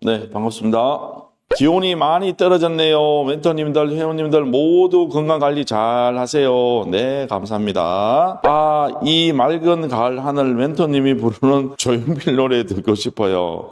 네, 반갑습니다. 기온이 많이 떨어졌네요. 멘토님들, 회원님들 모두 건강관리 잘 하세요. 네, 감사합니다. 이 맑은 가을 하늘 멘토님이 부르는 조용필 노래 듣고 싶어요.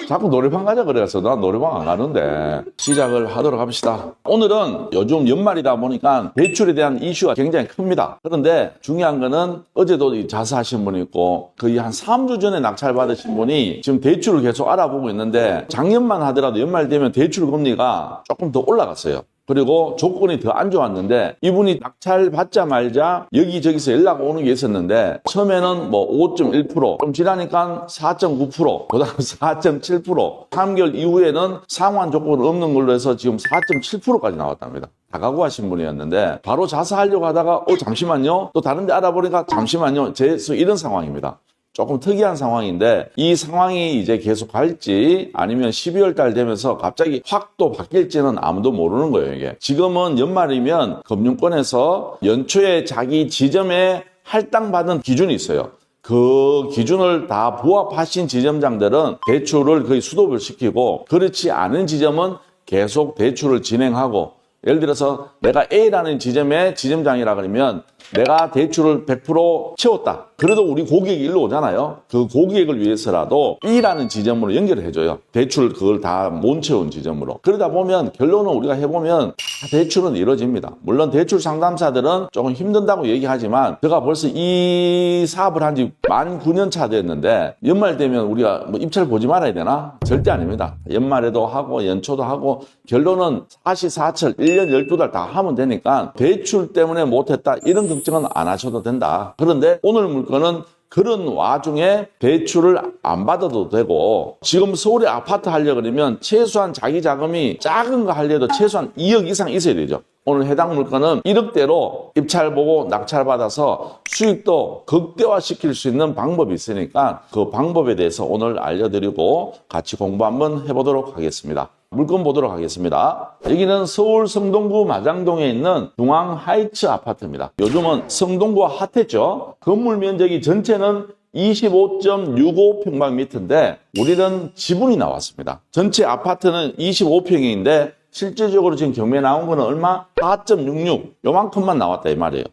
자꾸 노래방 가자 그래서 나 노래방 안 가는데 시작을 하도록 합시다. 오늘은 요즘 연말이다 보니까 대출에 대한 이슈가 굉장히 큽니다. 그런데 중요한 거는 어제도 자수하신 분이 있고 거의 한 3주 전에 낙찰 받으신 분이 지금 대출을 계속 알아보고 있는데 작년만 하더라도 연말 되면 대출 금리가 조금 더 올라갔어요. 그리고 조건이 더 안 좋았는데 이분이 낙찰 받자마자 여기저기서 연락 오는 게 있었는데 처음에는 뭐 5.1%, 좀 지나니까 4.9%, 그 다음 4.7%, 3개월 이후에는 상환 조건 없는 걸로 해서 지금 4.7%까지 나왔답니다. 다가구 하신 분이었는데 바로 자수하려고 하다가 잠시만요. 또 다른 데 알아보니까 잠시만요. 이런 상황입니다. 조금 특이한 상황인데 이 상황이 이제 계속 갈지 아니면 12월 달 되면서 갑자기 확 또 바뀔지는 아무도 모르는 거예요. 이게 지금은 연말이면 금융권에서 연초에 자기 지점에 할당받은 기준이 있어요. 그 기준을 다 부합하신 지점장들은 대출을 거의 스톱을 시키고 그렇지 않은 지점은 계속 대출을 진행하고 예를 들어서 내가 A라는 지점의 지점장이라 그러면 내가 대출을 100% 채웠다. 그래도 우리 고객이 일로 오잖아요. 그 고객을 위해서라도 B라는 지점으로 연결을 해줘요. 대출 그걸 다 못 채운 지점으로. 그러다 보면 결론은 우리가 해보면 다 대출은 이루어집니다. 물론 대출 상담사들은 조금 힘든다고 얘기하지만 제가 벌써 이 사업을 한 지 만 9년 차 됐는데 연말 되면 우리가 뭐 입찰 보지 말아야 되나? 절대 아닙니다. 연말에도 하고 연초도 하고 결론은 사시사철 1년 12달 다 하면 되니까 대출 때문에 못했다 이런 걱정은 안 하셔도 된다. 그런데 오늘 물건은 그런 와중에 대출을 안 받아도 되고 지금 서울에 아파트 하려고 그러면 최소한 자기 자금이 작은 거 하려도 최소한 2억 이상 있어야 되죠. 오늘 해당 물건은 1억대로 입찰 보고 낙찰 받아서 수익도 극대화시킬 수 있는 방법이 있으니까 그 방법에 대해서 오늘 알려드리고 같이 공부 한번 해보도록 하겠습니다. 물건 보도록 하겠습니다. 여기는 서울 성동구 마장동에 있는 중앙 하이츠 아파트입니다. 요즘은 성동구가 핫했죠. 건물 면적이 전체는 25.65평방미터인데 우리는 지분이 나왔습니다. 전체 아파트는 25평인데 실질적으로 지금 경매에 나온 거는 얼마? 4.66 요만큼만 나왔다 이 말이에요.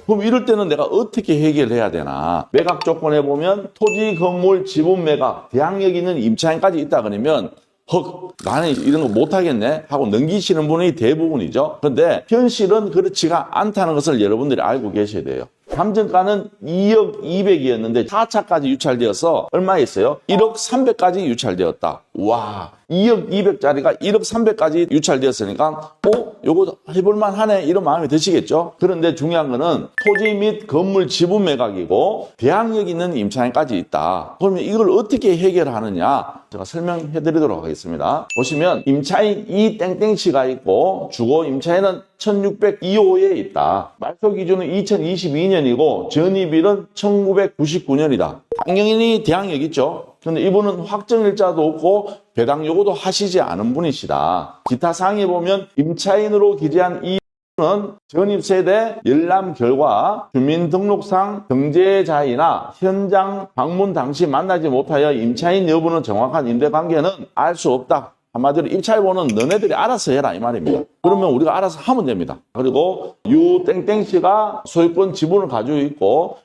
그럼 이럴 때는 내가 어떻게 해결해야 되나? 매각 조건에 보면 토지, 건물, 지분 매각, 대항력 있는 임차인까지 있다 그러면 나는 이런 거 못하겠네 하고 넘기시는 분이 대부분이죠. 그런데 현실은 그렇지가 않다는 것을 여러분들이 알고 계셔야 돼요. 감정가는 2억 200이었는데 4차까지 유찰되어서 얼마 있어요? 1억 300까지 유찰되었다. 와, 2억 200짜리가 1억 300까지 유찰되었으니까 요거 해볼만 하네 이런 마음이 드시겠죠? 그런데 중요한 거는 토지 및 건물 지분 매각이고 대항력 있는 임차인까지 있다. 그러면 이걸 어떻게 해결하느냐 제가 설명해 드리도록 하겠습니다. 보시면 임차인 이땡땡씨가 있고 주거 임차인은 1602호에 있다. 말소 기준은 2022년이고 전입일은 1999년이다. 당연히 대항력 있죠. 근데 이분은 확정일자도 없고 배당 요구도 하시지 않은 분이시다. 기타 사항에 보면 임차인으로 기재한 이 는 전입세대 열람 결과 주민등록상 등재자이나 현장 방문 당시 만나지 못하여 임차인 여부는 정확한 임대관계는 알 수 없다. 한마디로 입찰번호는 너네들이 알아서 해라 이 말입니다. 그러면 우리가 알아서 하면 됩니다. 그리고 유땡땡씨가 소유권 지분을 가지고 있고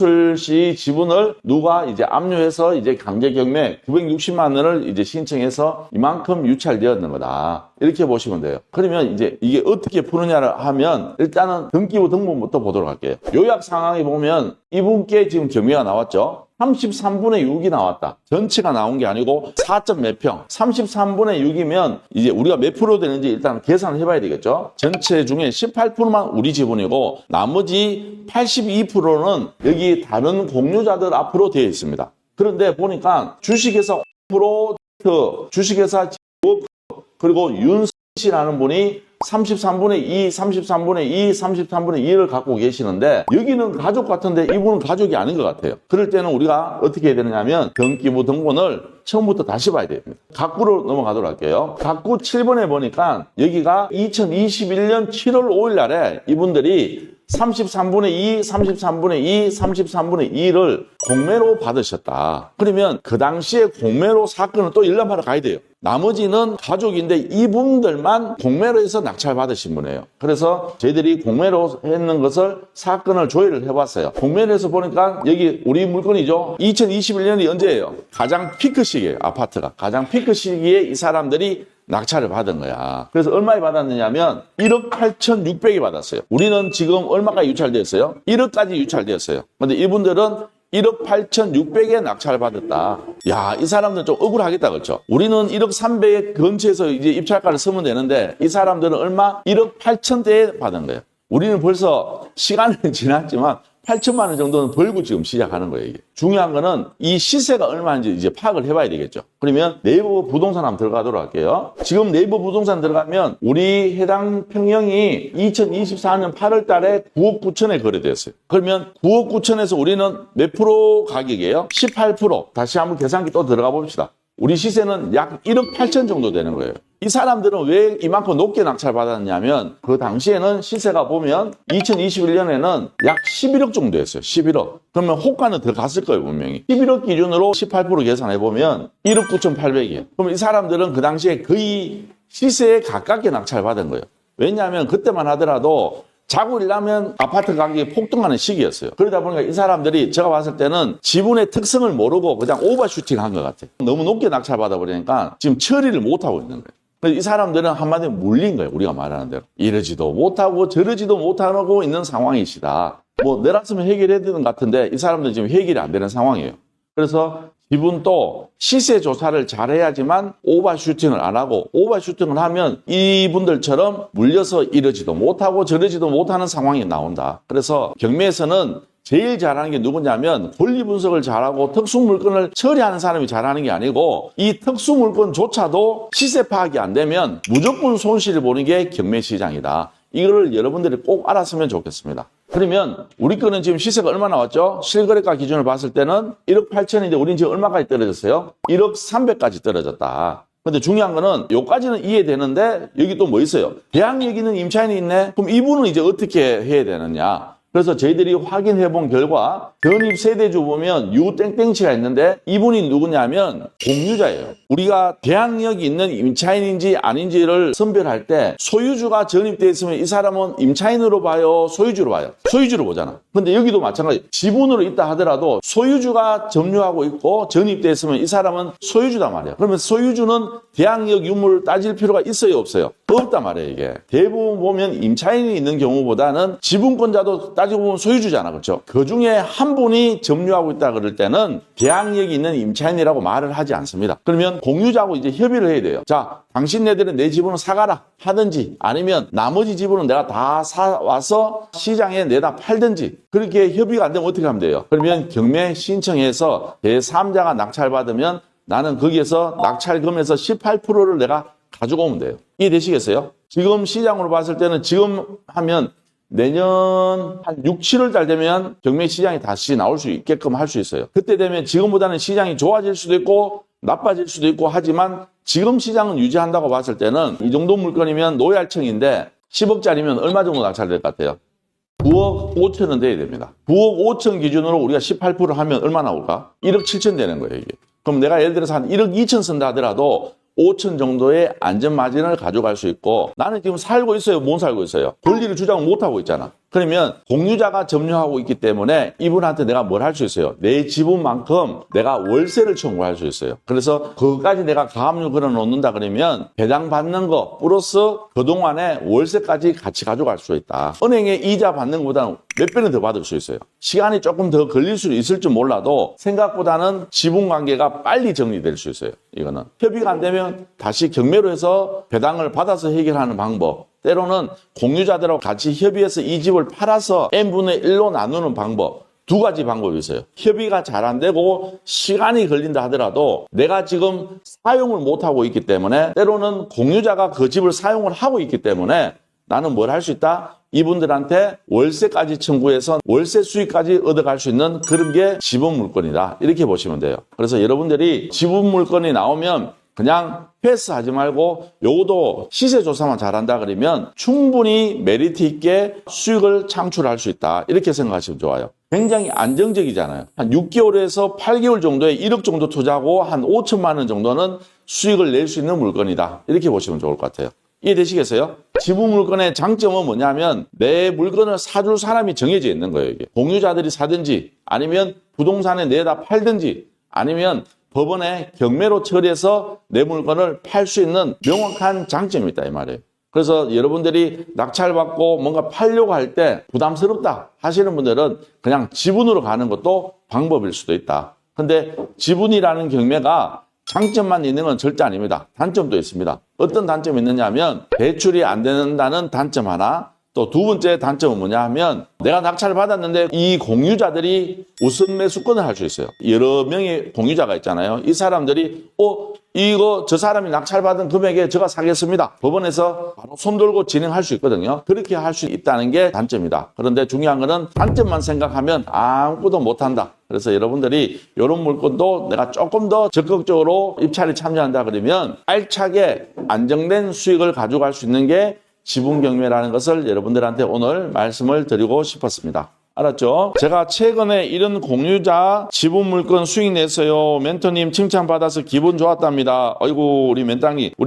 유출씨 지분을 누가 이제 압류해서 이제 강제 경매 960만 원을 이제 신청해서 이만큼 유찰되었는 거다. 이렇게 보시면 돼요. 그러면 이제 이게 어떻게 푸느냐를 하면 일단은 등기부 등본부터 보도록 할게요. 요약 상황에 보면 이분께 지금 경매가 나왔죠. 33분의 6이 나왔다. 전체가 나온 게 아니고 4점 몇 평. 33분의 6이면 이제 우리가 몇 프로 되는지 일단 계산을 해봐야 되겠죠. 전체 중에 18%만 우리 지분이고 나머지 82%는 여기 다른 공유자들 앞으로 되어 있습니다. 그런데 보니까 주식회사 5%, 주식회사 그리고 윤씨라는 분이 33분의 2, 33분의 2, 33분의 2를 갖고 계시는데 여기는 가족 같은데 이분은 가족이 아닌 것 같아요. 그럴 때는 우리가 어떻게 해야 되느냐면 등기부 등본을 처음부터 다시 봐야 됩니다. 각구로 넘어가도록 할게요. 각구 7번에 보니까 여기가 2021년 7월 5일 날에 이분들이 33분의 2, 33분의 2, 33분의 2를 공매로 받으셨다. 그러면 그 당시에 공매로 사건을 또 열람하러 가야 돼요. 나머지는 가족인데 이분들만 공매로 해서 낙찰받으신 분이에요. 그래서 저희들이 공매로 했는 것을 사건을 조회를 해봤어요. 공매로 해서 보니까 여기 우리 물건이죠. 2021년이 언제예요? 가장 피크 시기예요. 아파트가. 가장 피크 시기에 이 사람들이 낙찰을 받은 거야. 그래서 얼마에 받았느냐면 1억 8,600에 받았어요. 우리는 지금 얼마까지 유찰되었어요? 1억까지 유찰되었어요. 근데 이분들은 1억 8,600에 낙찰을 받았다. 야, 이 사람들은 좀 억울하겠다, 그렇죠? 우리는 1억 300 근처에서 이제 입찰가를 쓰면 되는데 이 사람들은 얼마? 1억 8천대에 받은 거예요. 우리는 벌써 시간은 지났지만 8천만 원 정도는 벌고 지금 시작하는 거예요, 이게. 중요한 거는 이 시세가 얼마인지 이제 파악을 해봐야 되겠죠. 그러면 네이버 부동산 한번 들어가도록 할게요. 지금 네이버 부동산 들어가면 우리 해당 평형이 2024년 8월 달에 9억 9천에 거래됐어요. 그러면 9억 9천에서 우리는 몇 프로 가격이에요? 18%. 다시 한번 계산기 또 들어가 봅시다. 우리 시세는 약 1억 8천 정도 되는 거예요. 이 사람들은 왜 이만큼 높게 낙찰받았냐면 그 당시에는 시세가 보면 2021년에는 약 11억 정도 했어요. 11억. 그러면 호가는 더 갔을 거예요, 분명히. 11억 기준으로 18% 계산해보면 1억 9,800이에요. 그럼 이 사람들은 그 당시에 거의 시세에 가깝게 낙찰받은 거예요. 왜냐하면 그때만 하더라도 자고 일하면 아파트 가격이 폭등하는 시기였어요. 그러다 보니까 이 사람들이 제가 봤을 때는 지분의 특성을 모르고 그냥 오버슈팅 한 것 같아요. 너무 높게 낙찰받아 버리니까 지금 처리를 못하고 있는 거예요. 그래서 이 사람들은 한마디로 물린 거예요. 우리가 말하는 대로. 이러지도 못하고 저러지도 못하고 있는 상황이시다. 뭐 내놨으면 해결해야 되는 것 같은데 이 사람들은 지금 해결이 안 되는 상황이에요. 그래서 이분도 시세 조사를 잘 해야지만 오버슈팅을 안 하고 오버슈팅을 하면 이분들처럼 물려서 이러지도 못하고 저러지도 못하는 상황이 나온다. 그래서 경매에서는 제일 잘하는 게 누구냐면 권리 분석을 잘하고 특수 물건을 처리하는 사람이 잘하는 게 아니고 이 특수 물건조차도 시세 파악이 안 되면 무조건 손실을 보는 게 경매 시장이다. 이거를 여러분들이 꼭 알았으면 좋겠습니다. 그러면 우리 거는 지금 시세가 얼마 나왔죠? 실거래가 기준을 봤을 때는 1억 8천인데 우리는 지금 얼마까지 떨어졌어요? 1억 300까지 떨어졌다. 근데 중요한 거는 여기까지는 이해되는데 여기 또 뭐 있어요? 대항력 있는 임차인이 있네? 그럼 이분은 이제 어떻게 해야 되느냐? 그래서 저희들이 확인해 본 결과 전입 세대주 보면 유땡땡씨가 있는데 이분이 누구냐면 공유자예요. 우리가 대항력이 있는 임차인인지 아닌지를 선별할 때 소유주가 전입돼 있으면 이 사람은 임차인으로 봐요? 소유주로 봐요? 소유주로 보잖아. 근데 여기도 마찬가지. 지분으로 있다 하더라도 소유주가 점유하고 있고 전입돼 있으면 이 사람은 소유주다 말이야. 그러면 소유주는 대항력 유무를 따질 필요가 있어요? 없어요? 없단 말이에요, 이게. 대부분 보면 임차인이 있는 경우보다는 지분권자도 따지고 보면 소유주잖아, 그렇죠? 그 중에 한 분이 점유하고 있다 그럴 때는 대항력이 있는 임차인이라고 말을 하지 않습니다. 그러면 공유자하고 이제 협의를 해야 돼요. 자, 당신네들은 내 지분을 사가라 하든지 아니면 나머지 지분은 내가 다 사와서 시장에 내다 팔든지 그렇게 협의가 안 되면 어떻게 하면 돼요? 그러면 경매 신청해서 제3자가 낙찰받으면 나는 거기에서 낙찰금에서 18%를 내가 가지고 오면 돼요. 이해되시겠어요? 지금 시장으로 봤을 때는 지금 하면 내년 한 6, 7월 달 되면 경매 시장이 다시 나올 수 있게끔 할 수 있어요. 그때 되면 지금보다는 시장이 좋아질 수도 있고 나빠질 수도 있고 하지만 지금 시장은 유지한다고 봤을 때는 이 정도 물건이면 노얄청인데 10억짜리면 얼마 정도 낙찰될 것 같아요? 9억 5천은 돼야 됩니다. 9억 5천 기준으로 우리가 18% 하면 얼마 나올까? 1억 7천 되는 거예요, 이게. 그럼 내가 예를 들어서 한 1억 2천 쓴다 하더라도 5천 정도의 안전마진을 가져갈 수 있고 나는 지금 살고 있어요? 못 살고 있어요? 권리를 주장 못하고 있잖아. 그러면 공유자가 점유하고 있기 때문에 이분한테 내가 뭘 할 수 있어요? 내 지분만큼 내가 월세를 청구할 수 있어요. 그래서 그것까지 내가 가압류 걸어놓는다 그러면 배당받는 거 플러스 그동안에 월세까지 같이 가져갈 수 있다. 은행에 이자 받는 것보다는 몇 배는 더 받을 수 있어요. 시간이 조금 더 걸릴 수 있을지 몰라도 생각보다는 지분관계가 빨리 정리될 수 있어요. 이거는 협의가 안 되면 다시 경매로 해서 배당을 받아서 해결하는 방법, 때로는 공유자들하고 같이 협의해서 이 집을 팔아서 n분의 1로 나누는 방법, 두 가지 방법이 있어요. 협의가 잘 안 되고 시간이 걸린다 하더라도 내가 지금 사용을 못하고 있기 때문에 때로는 공유자가 그 집을 사용을 하고 있기 때문에 나는 뭘 할 수 있다? 이분들한테 월세까지 청구해서 월세 수익까지 얻어갈 수 있는 그런 게 지분 물건이다. 이렇게 보시면 돼요. 그래서 여러분들이 지분 물건이 나오면 그냥 패스하지 말고 요것도 시세 조사만 잘한다 그러면 충분히 메리트 있게 수익을 창출할 수 있다. 이렇게 생각하시면 좋아요. 굉장히 안정적이잖아요. 한 6개월에서 8개월 정도에 1억 정도 투자하고 한 5천만 원 정도는 수익을 낼 수 있는 물건이다. 이렇게 보시면 좋을 것 같아요. 이해되시겠어요? 지분 물건의 장점은 뭐냐면 내 물건을 사줄 사람이 정해져 있는 거예요. 이게 공유자들이 사든지 아니면 부동산에 내다 팔든지 아니면 법원에 경매로 처리해서 내 물건을 팔 수 있는 명확한 장점이 있다 이 말이에요. 그래서 여러분들이 낙찰받고 뭔가 팔려고 할 때 부담스럽다 하시는 분들은 그냥 지분으로 가는 것도 방법일 수도 있다. 근데 지분이라는 경매가 장점만 있는 건 절대 아닙니다. 단점도 있습니다. 어떤 단점이 있느냐 하면 대출이 안 된다는 단점 하나, 또 두 번째 단점은 뭐냐 하면 내가 낙찰을 받았는데 이 공유자들이 우선 매수권을 할 수 있어요. 여러 명의 공유자가 있잖아요. 이 사람들이 이거 저 사람이 낙찰받은 금액에 제가 사겠습니다. 법원에서 바로 손들고 진행할 수 있거든요. 그렇게 할 수 있다는 게 단점이다. 그런데 중요한 거는 단점만 생각하면 아무것도 못한다. 그래서 여러분들이 이런 물건도 내가 조금 더 적극적으로 입찰에 참여한다 그러면 알차게 안정된 수익을 가져갈 수 있는 게 지분 경매라는 것을 여러분들한테 오늘 말씀을 드리고 싶었습니다. 알았죠? 제가 최근에 이런 공유자 지분 물건 수익 냈어요. 멘토님 칭찬받아서 기분 좋았답니다. 아이고 우리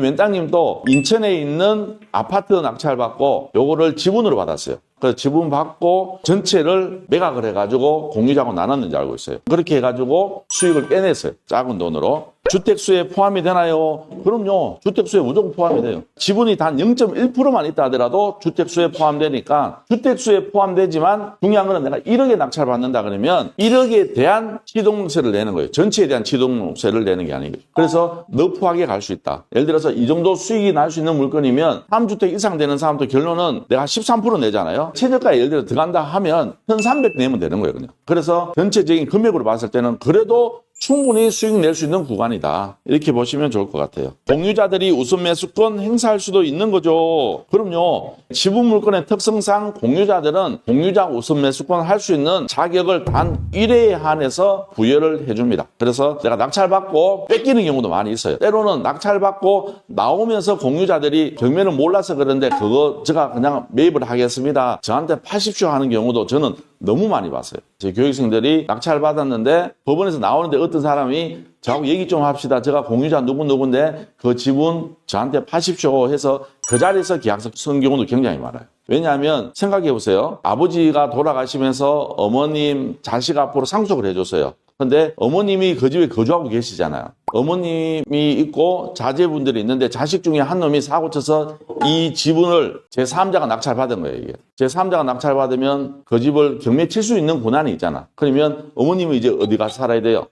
멘땅님도 인천에 있는 아파트 낙찰받고 요거를 지분으로 받았어요. 그래서 지분 받고 전체를 매각을 해가지고 공유자하고 나눴는지 알고 있어요. 그렇게 해가지고 수익을 빼냈어요. 작은 돈으로. 주택수에 포함이 되나요? 그럼요. 주택수에 무조건 포함이 돼요. 지분이 단 0.1%만 있다 하더라도 주택수에 포함되니까 주택수에 포함되지만 중요한 거는 내가 1억에 낙찰받는다 그러면 1억에 대한 취득세를 내는 거예요. 전체에 대한 취득세를 내는 게 아니고. 그래서 너프하게 갈 수 있다. 예를 들어서 이 정도 수익이 날 수 있는 물건이면 3주택 이상 되는 사람도 결론은 내가 13% 내잖아요. 최저가에 예를 들어 들어간다 하면 1,300 내면 되는 거거든요. 그래서 전체적인 금액으로 봤을 때는 그래도 충분히 수익 낼 수 있는 구간이다. 이렇게 보시면 좋을 것 같아요. 공유자들이 우선 매수권 행사할 수도 있는 거죠. 그럼요. 지분 물건의 특성상 공유자들은 공유자 우선 매수권 할 수 있는 자격을 단 1회에 한해서 부여를 해줍니다. 그래서 내가 낙찰받고 뺏기는 경우도 많이 있어요. 때로는 낙찰받고 나오면서 공유자들이 경매는 몰라서 그런데 그거 제가 그냥 매입을 하겠습니다. 저한테 파십시오 하는 경우도 저는 너무 많이 봤어요. 제 교육생들이 낙찰받았는데 법원에서 나오는데 어떤 사람이 저하고 얘기 좀 합시다. 제가 공유자 누군데 그 지분 저한테 파십시오 해서 그 자리에서 계약서 쓴 경우도 굉장히 많아요. 왜냐하면 생각해 보세요. 아버지가 돌아가시면서 어머님 자식 앞으로 상속을 해줬어요. 근데 어머님이 그 집에 거주하고 계시잖아요. 어머님이 있고 자제분들이 있는데 자식 중에 한 놈이 사고 쳐서 이 지분을 제3자가 낙찰받은 거예요. 이게. 제3자가 낙찰받으면 그 집을 경매 칠 수 있는 권한이 있잖아. 그러면 어머님은 이제 어디 가서 살아야 돼요?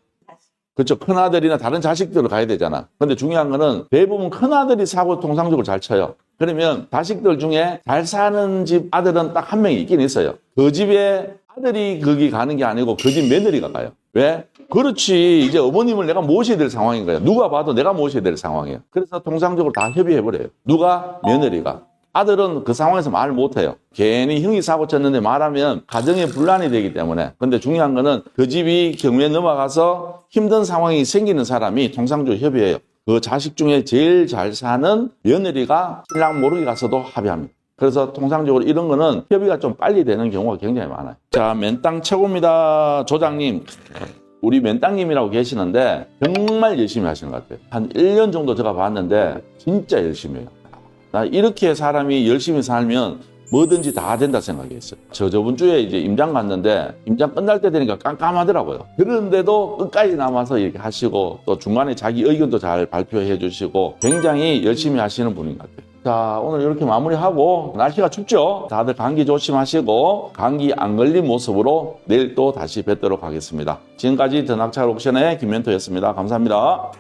그렇죠. 큰아들이나 다른 자식들로 가야 되잖아. 근데 중요한 거는 대부분 큰아들이 사고 통상적으로 잘 쳐요. 그러면 자식들 중에 잘 사는 집 아들은 딱 한 명이 있긴 있어요. 그 집에 아들이 거기 가는 게 아니고 그 집 며느리가 가요. 왜? 그렇지. 이제 어머님을 내가 모셔야 될 상황인 거예요. 누가 봐도 내가 모셔야 될 상황이에요. 그래서 통상적으로 다 협의해버려요. 누가? 며느리가. 아들은 그 상황에서 말 못해요. 괜히 형이 사고 쳤는데 말하면 가정에 분란이 되기 때문에. 근데 중요한 거는 그 집이 경매에 넘어가서 힘든 상황이 생기는 사람이 통상적으로 협의해요. 그 자식 중에 제일 잘 사는 며느리가 신랑 모르게 가서도 합의합니다. 그래서 통상적으로 이런 거는 협의가 좀 빨리 되는 경우가 굉장히 많아요. 자, 맨땅 최고입니다. 조장님. 우리 맨땅님이라고 계시는데 정말 열심히 하시는 것 같아요. 한 1년 정도 제가 봤는데 진짜 열심히 해요. 나 이렇게 사람이 열심히 살면 뭐든지 다 된다 생각했어요. 저번 주에 이제 임장 갔는데 임장 끝날 때 되니까 깜깜하더라고요. 그런데도 끝까지 남아서 이렇게 하시고 또 중간에 자기 의견도 잘 발표해 주시고 굉장히 열심히 하시는 분인 것 같아요. 자, 오늘 이렇게 마무리하고 날씨가 춥죠? 다들 감기 조심하시고 감기 안 걸린 모습으로 내일 또 다시 뵙도록 하겠습니다. 지금까지 더 낙찰 옥션의 김멘토였습니다. 감사합니다.